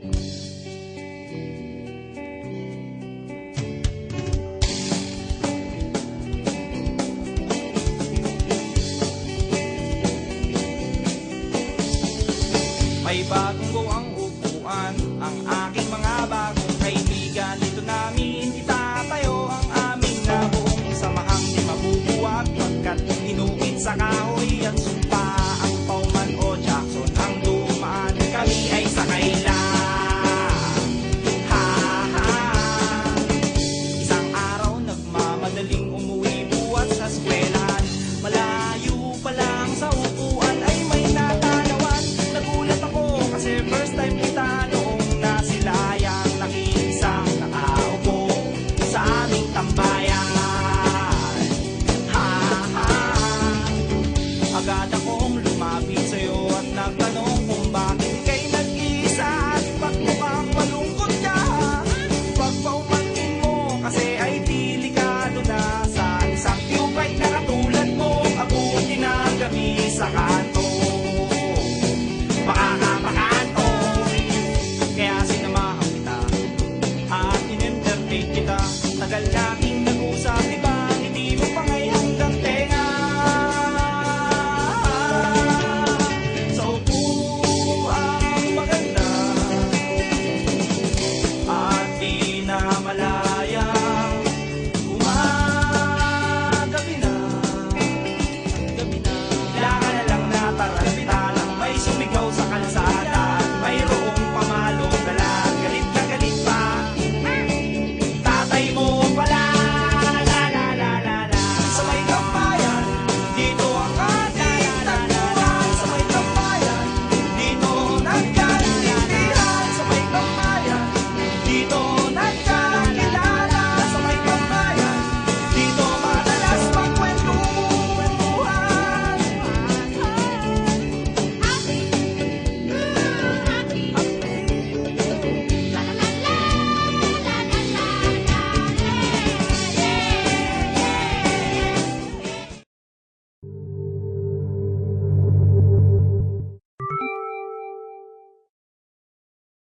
May bagong buwang upuan, ang aking mga bagong kaibigan. Dito namin itatayo ang aming nabuong samahang di mabubuwag, pagkat inuit sa kahoy at sumpa. Ang Pauman o Jackson ang dumaan, kami ay sakay lang. Ha ha. Isang araw nagmamadaling umuwi buhat sa eskwelahan. Malayo pa lang sa upuan ay may natanawan. Nagulat ako kasi first time kita noong nasilayang nakiisang nakaupo sa aming tambayan. Ha ha. Agad ako